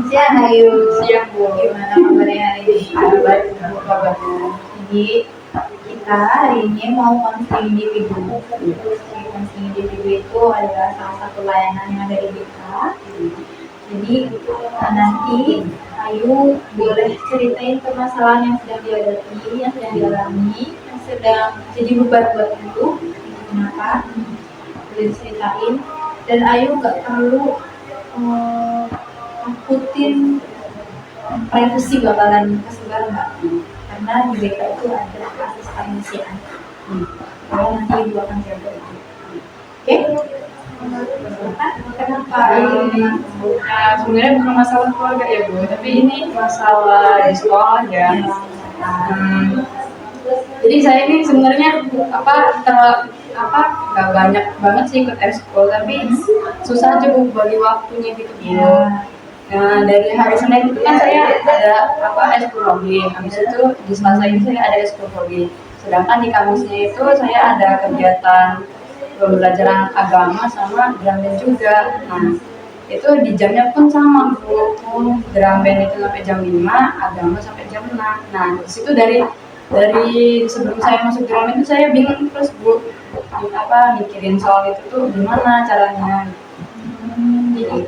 Siang Ayu. Siang Bu. Gimana kabarnya hari ini? Baik Bu kabarnya. Jadi kita hari ini mau konseling individu. Konseling individu itu adalah salah satu layanan yang ada di BK. Jadi nanti Ayu boleh ceritain permasalahan yang sedang dihadapi, yang sedang dialami, yang sedang jadi beban buat Ayu. Kenapa? Boleh diceritain. Dan Ayu nggak perlu takutin privacy bakalan kesebar nggak? Karena di BK itu ada asisten inisian. Kalau nanti ibu akan jaga itu. Oke? Kenapa? Sebenarnya bukan masalah keluarga ya Bu, tapi ini masalah di sekolah ya. Jadi saya ini sebenarnya nggak banyak banget sih ikut ekskul, tapi susah aja Bu bagi waktunya gitu Bu. Nah, dari hari Senin itu kan saya ada ekskul hobi. Habis itu di Selasa ini saya ada ekskul hobi. Sedangkan di Kamisnya itu saya ada kegiatan pembelajaran agama sama drum band juga. Nah, itu di jamnya pun sama Bu. Drum band itu sampai jam 5, agama sampai jam 6. Nah, di situ dari sebelum saya masuk drum band itu saya bingung terus Bu. Mikirin soal itu tuh gimana caranya. Jadi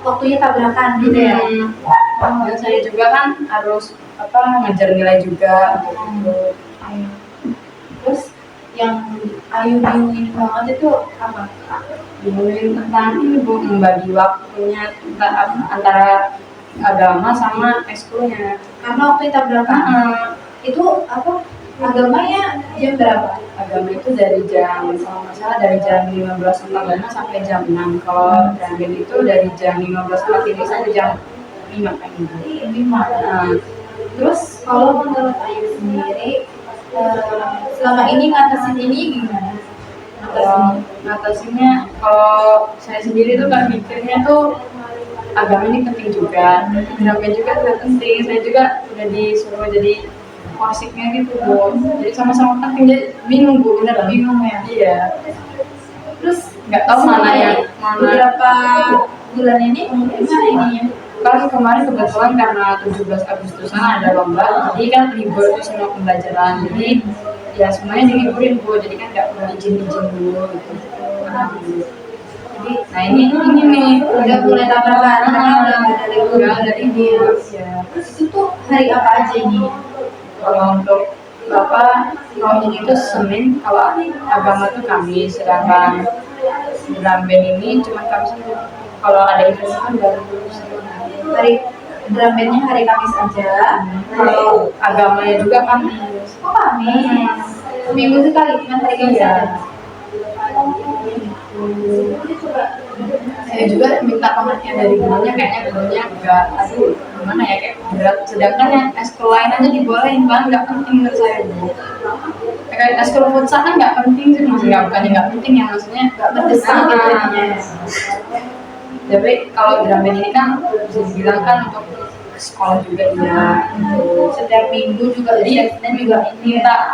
waktunya tabrakan gitu ya. Dan saya juga kan harus ngejar nilai juga gitu. Terus yang Ayu bingungin banget itu apa? Bingungin tentang ini Bu, membagi waktunya antara agama sama ekskulnya. Karena waktu tabrakan itu apa? Agamanya jam berapa? Agama itu dari jam, kalau nggak salah dari jam 15.45 sampai jam 6. Kalau drum band itu dari jam 15.45 sampai jam 5 kan. 5. Terus kalau menurut Ayu sendiri selama ini ngatasin ini gimana? Ngatasinnya kalau saya sendiri tuh kan mikirnya tuh agama ini penting juga, drum band juga penting. Saya juga udah disuruh jadi musiknya gitu Bu, jadi sama-sama penting. Jadi bingung Bu, bener Bingung ya? Iya. Terus Nggak tahu mana yang beberapa bulan ini gimana ininya? Kan kemarin kebetulan karena 17 Agustusan ada lomba, jadi kan libur tuh semua pembelajaran. Jadi ya semuanya diliburin Bu, jadi kan nggak perlu izin dulu gitu. Jadi, nah ini nih udah mulai tabrakan, udah ada libur. Ya. Terus itu tuh hari apa aja ini? Kalau untuk kalau ini tuh Senin, kalau agama tuh Kamis, sedangkan drum band ini cuma Kamis aja. Kalau ada event kan baru Hari drum bandnya hari Kamis aja. Kalau agamanya juga Kamis. Oh Kamis. Seminggu sekali cuma hari Kamis aja. Saya juga minta pengertian dari gurunya, kayaknya gurunya enggak, aduh gimana ya, kayak berat. Sedangkan yang ekskul lain aja dibolehin Bang, nggak penting menurut saya Bu. Kayak ekskul futsal kan nggak penting sih, maksudnya bukannya nggak penting ya, maksudnya Nggak mendesak gitu jadinya. Tapi kalau drum band ini kan bisa dibilang kan untuk sekolah juga ya, Setiap minggu juga jadi dan juga ini minta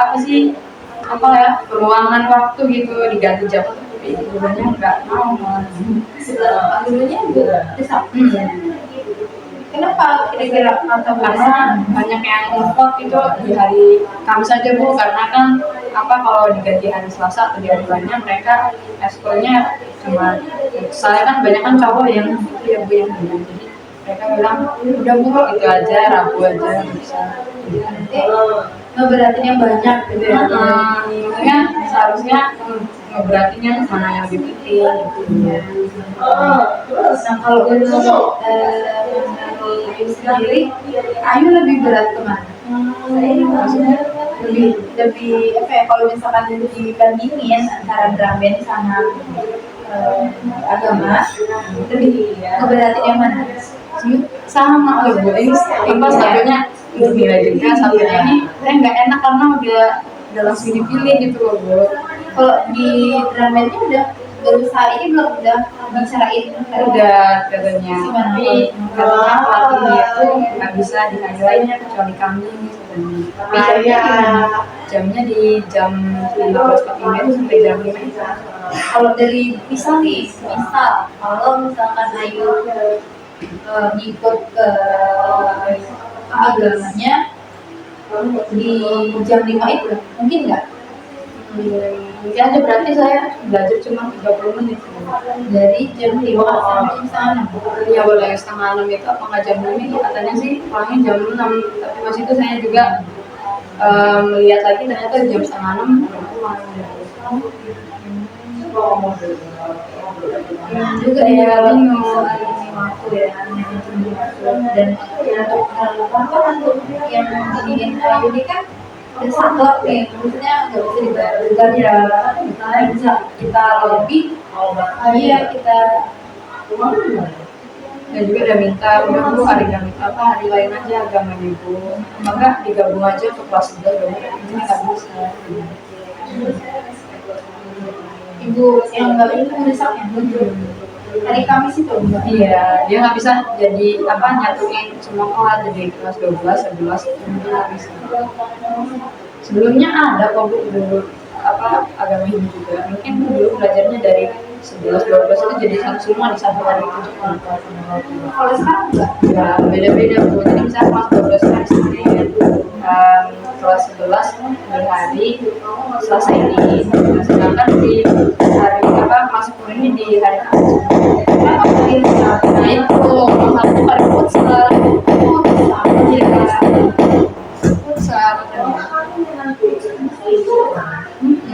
peluangan waktu gitu, diganti jam, tapi gurunya nggak mau. gurunya desak. Kenapa kira-kira Karena banyak yang ngevote itu di hari Kamis aja Bu, karena kan kalau diganti hari Selasa atau di hari lainnya mereka ekskulnya cuma, saya kan banyak kan cowok yang itu ya Bu yang bilang, jadi mereka bilang udah Bu itu aja, Rabu aja bisa. Ngeberatin yang banyak gitu ya. Maksudnya seharusnya ngeberatin yang mana yang lebih penting gitu. Nah kalau untuk Ayu sendiri, Ayu lebih berat kemana? Maksudnya lebih apa ya, kalau misalkan dibandingin antara drum band sama agama, lebih ngeberatin yang mana? Sama loh Bu, ini satunya nilai juga, satunya ini saya nggak enak karena udah langsung dipilih gitu loh Bu. Kalau di drum bandnya udah berusaha ini belum, udah bicarain? Udah katanya, tapi katanya pelatihnya itu nggak bisa di hari lainnya kecuali kami. Tapi jamnya di jam 15.45 itu sampai jam 5. Kalau dari misal kalau misalkan Ayu ngikut ke agamanya di jam 5 itu mungkin nggak? Mungkin aja berarti saya belajar cuma 30 menit. Dari jam 5 sampai jam setengah 6. Ya boleh setengah 6 itu apa nggak jam 6 itu katanya sih pulangnya jam 6, tapi pas itu saya juga melihat lagi ternyata jam setengah 6 belum pulang. Juga ya bingung ini waktu ya dan untuk yang jadiin Ayu ini kan ada satu nih maksudnya nggak bisa dibayar ya misalnya bisa kita lebih iya kita Dan juga udah minta udah bu hari hari lain aja agama ibu, maka digabung aja ke kelas 11 ini nggak bisa. ibu yang nggak ini mendesaknya hari Kamis itu enggak? Iya, dia nggak bisa jadi apa nyatuin semua kelas jadi kelas 12, 11 itu nggak bisa. Sebelumnya ada kok bu dulu apa agama Hindu juga, mungkin dulu belajarnya dari 11, 12 itu jadi satu semua di satu hari itu. Kalau sekarang enggak? Ya beda-beda bu, jadi misalnya kelas 12 kan Senin, kelas 11 berhari Selasa ini, sedangkan di hari apa kelas 10 ini di hari Kamis. Nah itu kelas 1 hari futsal,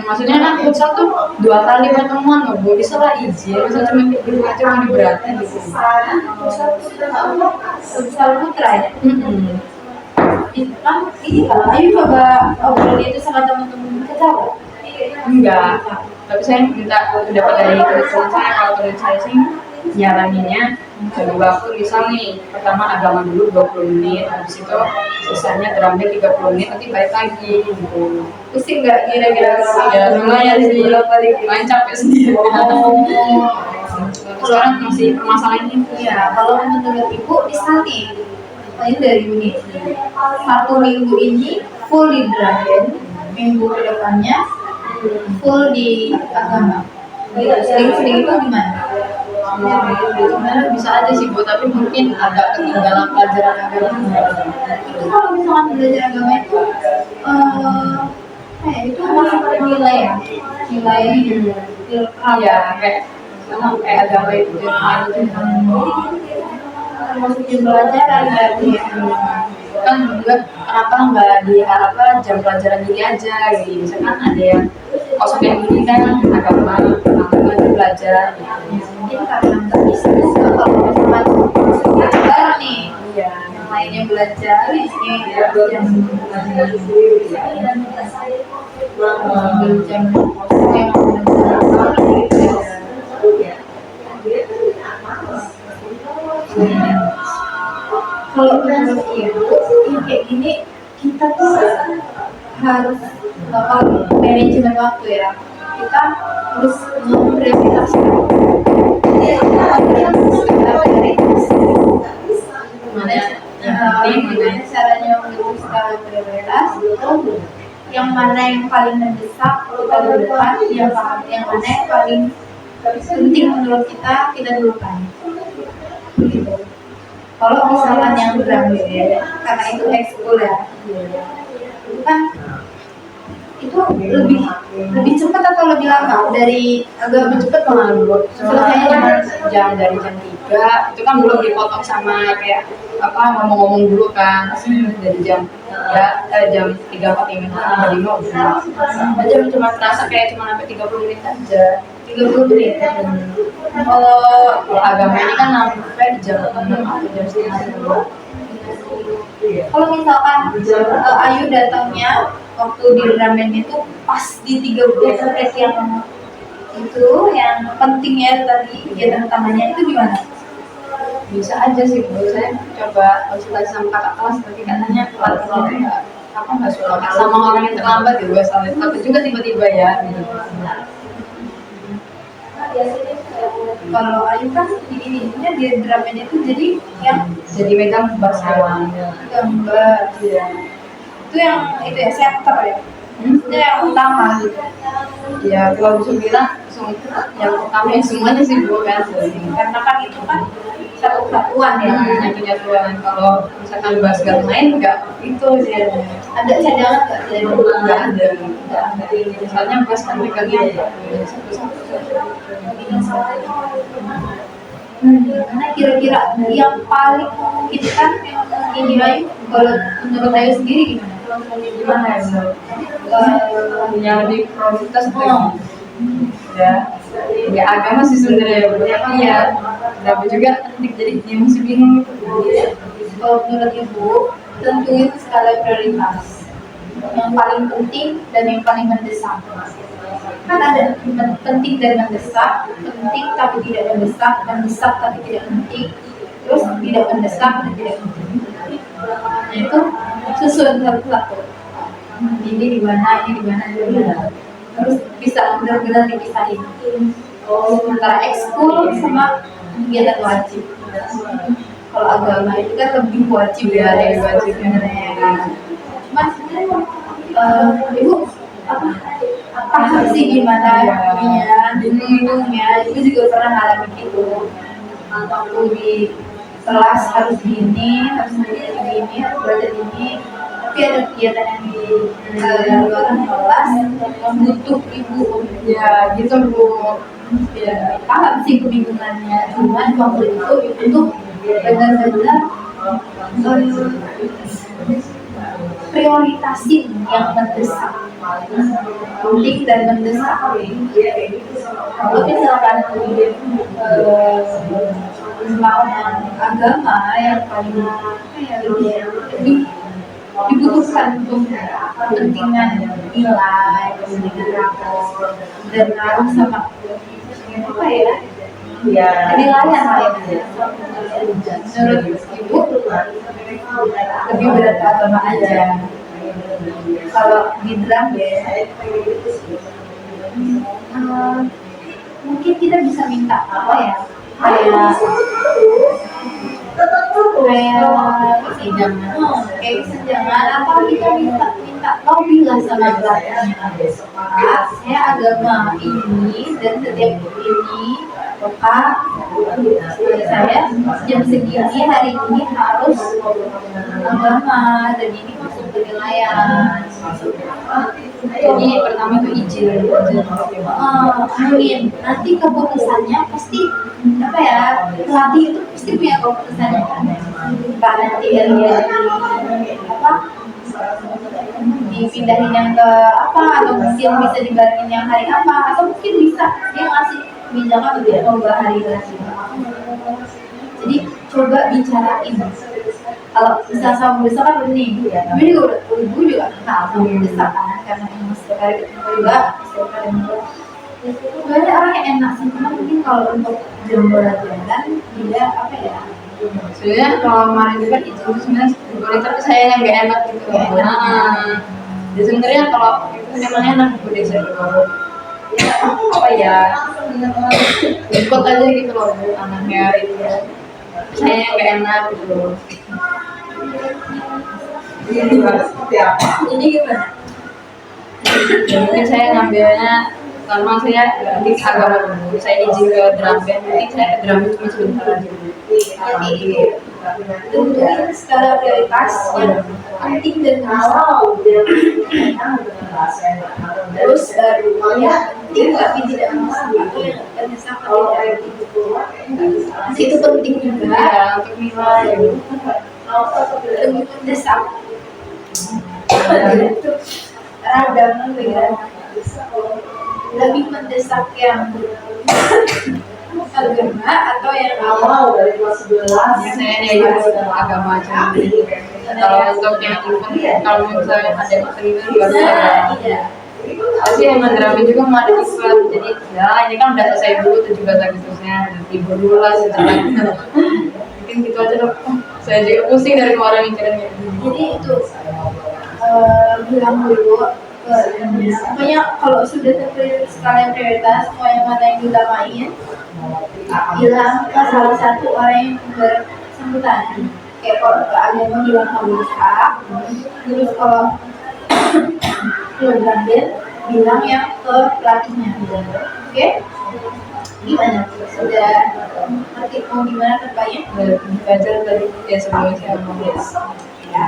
maksudnya kan futsal tuh 2 kali pertemuan loh bu, bisa lah izin, masa cuma dulu aja mau diberatin gitu. Futsal putra ya? Itu kan ini kalau Ayu coba obrolin itu sama teman-teman kita kok? Enggak, tapi saya minta pendapat dari teman saya. Kalau teman saya sih nyaraninnya bagi waktu misal nih pertama agama dulu 20 menit, habis itu sisanya terambil 30 menit, nanti balik lagi gitu. Pusing nggak kira-kira Ya lumayan sih, lumayan capek sendiri. Sekarang masih permasalahan itu ya kalau menurut ibu bisa nih ini dari unit 1 minggu ini full di Dragon, minggu kedepannya full di agama. Sering-sering itu gimana? sebenarnya bisa aja sih bu, tapi mungkin agak ketinggalan pelajaran agama. Itu kalau misalkan belajar agama itu itu masuk ke nilai ya, nilai Iya, kayak sama kayak agama itu masukin pelajaran berarti ya. kan juga kenapa nggak di apa jam pelajaran gini aja gitu, misalkan ada yang kosong yang gini kan agama itu belajar gitu. Mungkin karena nggak bisa kalau misalkan belajar nih Iya, yang lainnya belajar ini jam jam kosong yang kalau menurut ibu kayak gini kita tuh harus kalau manajemen waktu ya kita harus memprioritaskan gimana caranya untuk skala prioritas yang mana yang paling mendesak kita dulukan, yang mana yang paling penting menurut kita dulukan gitu. Kalau misalkan yang berambil ya karena itu ekskul ya itu kan itu lebih cepat atau lebih lama dari agak lebih cepat malah bu. Selesainya jam dari jam 3 itu kan belum dipotong sama kayak apa ngomong-ngomong dulu kan dari jam jam 3:45 sampai 5 aja cuma terasa kayak cuma sampai 30 menit aja. 30 menit. Kalau agama ini kan sampai di jam 6 atau jam setengah 5. Kalau misalkan Ayu datangnya waktu di ramen itu pas di 30 menit yang itu yang pentingnya tadi kegiatan utamanya itu gimana? Bisa aja sih bu, saya coba konsultasi sama kakak kelas tapi katanya pelatihnya nggak suka sama orang yang terlambat ya gue salah takut juga tiba-tiba ya gitu. Kalau Ayu kan ininya di dramanya itu jadi yang jadi megang bahasa gambar ya. itu yang itu ya center ya Itu yang utama gitu. Ya kalau bisa bilang yang utama yang semuanya sih Bu kan. Karena kan itu kan satu kesatuan ya. Yang penyatuan. Kalau misalkan bahas gak main nggak itu sih. Ada cadangan nggak? Nggak ada. Misalnya pas kan megangnya Mana kira-kira yang paling memungkinkan ini Ayu, kalau menurut Ayu sendiri gimana? gimana ya? Yang lebih prioritas itu ya agama sih sebenarnya tapi ya tapi juga jadi dia masih bingung gitu. Kalau menurut Ibu, tentuin skala prioritas. Yang paling penting dan yang paling mendesak. Kan ada penting dan mendesak, penting tapi tidak mendesak, mendesak tapi tidak penting, terus tidak mendesak dan tidak penting. Nah itu susun satu-satu. Ini di mana, ini di mana, ini di mana. Terus bisa benar-benar dipisahin. Antara ekskul sama kegiatan wajib. Kalau agama itu kan lebih wajib ya, lebih wajib sebenarnya. Cuman Ibu paham sih gimana ininya, bingungnya. Ibu juga pernah ngalamin gitu. Waktu di kelas harus gini, harus begini, harus belajar ini. Tapi ada kegiatan yang di luar kelas yang butuh Ibu. Ya gitu Bu. Ya paham sih kebingungannya. Cuman waktu itu Ibu tuh benar-benar prioritasin yang mendesak, penting dan mendesak. Kalau misalkan mau agama yang paling lebih dibutuhkan untuk kepentingan nilai, kepentingan rapor, dan ngaruh sama apa ya? Penilaian lah ya. Menurut Ibu lebih berat ke agama aja. Kalau di drum ya, mungkin kita bisa minta apa ya? Kayak jangan apa kita minta lobby lah sama belakangnya. Saya agama ini dan setiap ini Pak, saya jam segini hari ini harus agama dan ini masuk penilaian. Jadi pertama itu izin. Amin. Nanti keputusannya pasti apa ya? Pelatih itu pasti punya keputusannya kan. Pak nanti dia apa? Dipindahin yang ke apa atau mungkin bisa dibarengin yang hari apa atau mungkin bisa dia ngasih misalkan udah coba hari lagi. Jadi coba bicarain. Kalau bisa sama besok kan udah nih, tapi juga ibu juga kenal sama besok kan karena emang setiap hari ketemu juga setiap hari ngobrol. Banyak orang yang enak sih, cuma mungkin kalau untuk jalan dia apa ya? Sebenarnya kalau kemarin juga izin itu sebenarnya boleh tapi saya yang nggak enak gitu. Jadi sebenarnya kalau itu memang enak boleh saya ya apa ya ikut aja gitu loh Bu anaknya itu saya yang nggak enak gitu. Jadi gimana? Ya, mungkin saya ngambilnya karena saya di agama dulu saya izin ke drum band mungkin saya ke drum band cuma sebentar aja Tentuin skala prioritas yang penting dan awal terus ya penting tapi tidak mendesak atau yang mendesak tapi tidak itu penting juga ya untuk nilai lebih mendesak radang lebih mendesak yang agama atau yang awal dari kelas 11 saya dari agama aja kalau untuk yang event kalau misalnya ada event baru iya pasti emang drama juga mau ada event jadi ya ini kan udah selesai dulu 17 Agustusnya libur dulu lah setelah mungkin gitu aja dong saya juga pusing dari kemarin mikirnya jadi itu bilang dulu pokoknya kalau sudah terpilih skala prioritas semua yang mana yang diutamain bilang ke salah satu orang yang bersangkutan kayak kalau ke agama bilang kamu bisa terus kalau lo drum band, bilang yang ke pelatihnya. Oke? Gimana? Sudah ngerti mau gimana kerjanya? Belajar tadi ya sebelumnya saya ngomong Ya.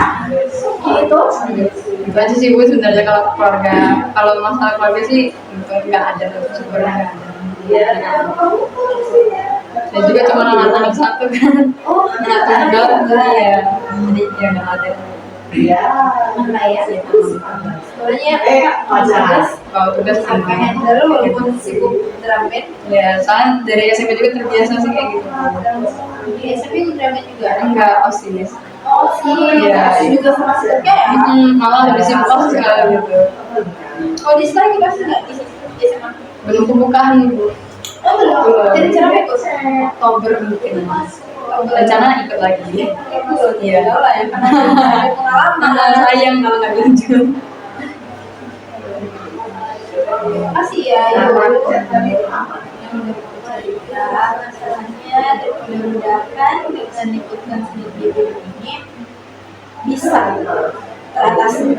Oke, itu itu aja sih Bu sebenarnya kalau masalah keluarga sih nggak ada sebenarnya nggak ada. Dan juga cuma anak satu kan, oh, anak tunggal ya, jadi ya nggak ada. mana ya? Soalnya Kalau tugas sampai handle walaupun sibuk drum band. ya soalnya dari SMP juga terbiasa sih kayak gitu. Di SMP ikut drum band juga. Enggak osis. Oh sih, Iya. juga sama musiknya ya. Malah lebih simpel sekali gitu. Oh di sekolah kita sudah di SMA. Belum pembukaan Bu. Oh belum. Jadi cara ikut Oktober mungkin. Rencana ikut lagi. Iya lah ya karena ada pengalaman. Sayang kalau nggak lanjut. Makasih ya yang udah cerita masalahnya dan mudah-mudahan dengan ikutkan sedikit ini bisa teratasi.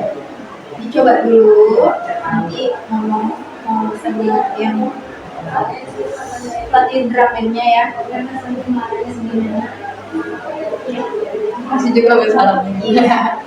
Dicoba dulu nanti ngomong sendiri yang pelatih drumnya ya karena segini Masih juga bersalah. iya.